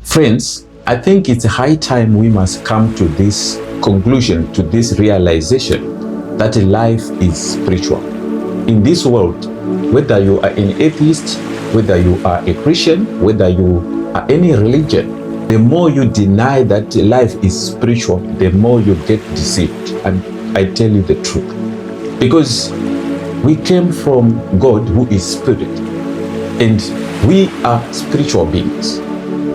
Friends, I think it's high time we must come to this conclusion, to this realization that life is spiritual. In this world, whether you are an atheist, whether you are a Christian, whether you are any religion, the more you deny that life is spiritual, the more you get deceived. And I tell you the truth. Because we came from God who is spirit, and we are spiritual beings.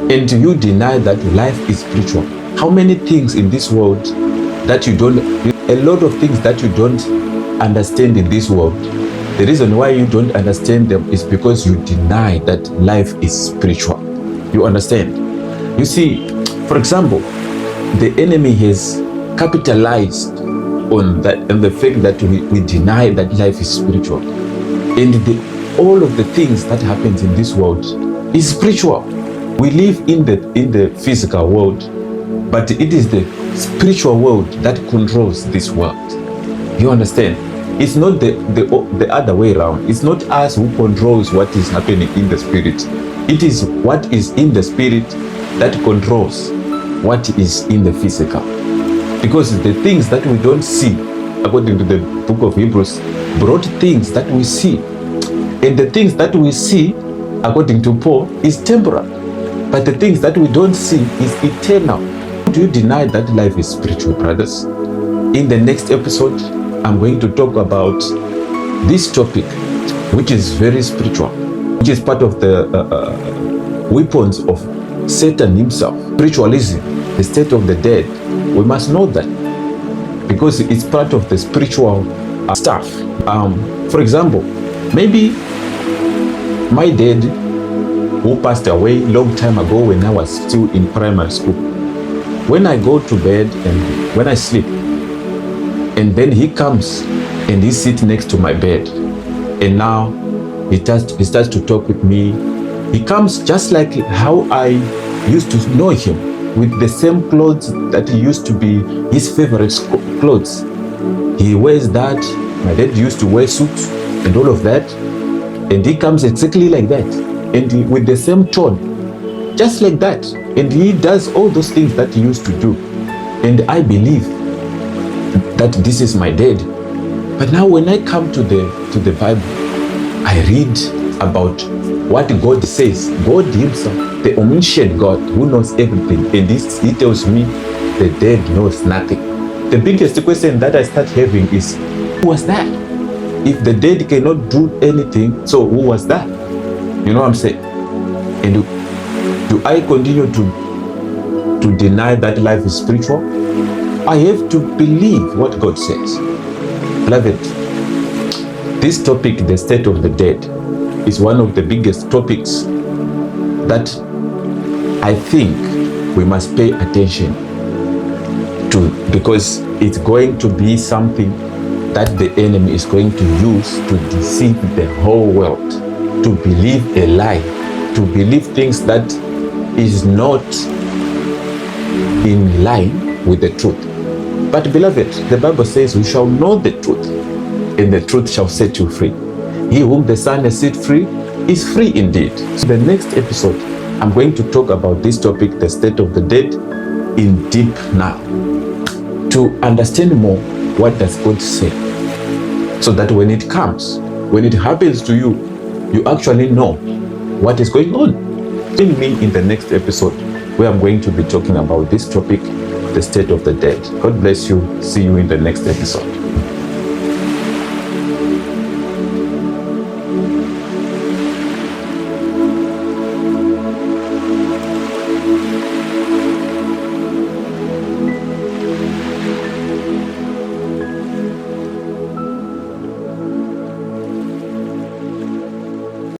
And you deny that life is spiritual. How many things in this world that you don't, a lot of things that you don't understand in this world, the reason why you don't understand them is because you deny that life is spiritual. You understand? You see, for example, the enemy has capitalized on that, and the fact that we deny that life is spiritual. And all of the things that happens in this world is spiritual. We live in the physical world, but it is the spiritual world that controls this world. You understand? It's not the other way around. It's not us who controls what is happening in the spirit. It is what is in the spirit that controls what is in the physical. Because the things that we don't see, according to the book of Hebrews, brought things that we see. And the things that we see, according to Paul, is temporal. But the things that we don't see is eternal. Do you deny that life is spiritual, brothers? In the next episode, I'm going to talk about this topic, which is very spiritual, which is part of the weapons of Satan himself. Spiritualism, the state of the dead. We must know that because it's part of the spiritual stuff. For example, maybe my dad, who passed away long time ago when I was still in primary school, when I go to bed and when I sleep, and then he comes and he sits next to my bed, and now he starts to talk with me. He comes just like how I used to know him, with the same clothes that he used to be his favorite clothes. He wears that. My dad used to wear suits and all of that, and he comes exactly like that, and with the same tone, just like that. And he does all those things that he used to do, and I believe that this is my dad. But now when I come to the Bible, I read about what God says. God himself, the omniscient God who knows everything, and he tells me the dead knows nothing. The biggest question that I start having is, who was that? If the dead cannot do anything, so who was that? You know what I'm saying? And do I continue to deny that life is spiritual? I have to believe what God says. Beloved, this topic, the state of the dead, is one of the biggest topics that I think we must pay attention to, because it's going to be something that the enemy is going to use to deceive the whole world, to believe a lie, to believe things that is not in line with the truth. But beloved, the Bible says we shall know the truth, and the truth shall set you free. He whom the Son has set free is free indeed. So the next episode, I'm going to talk about this topic, the state of the dead, in deep now, to understand more what does God say, so that when it comes, when it happens to you, you actually know what is going on. Join me in the next episode, where I'm going to be talking about this topic, the state of the dead. God bless you. See you in the next episode.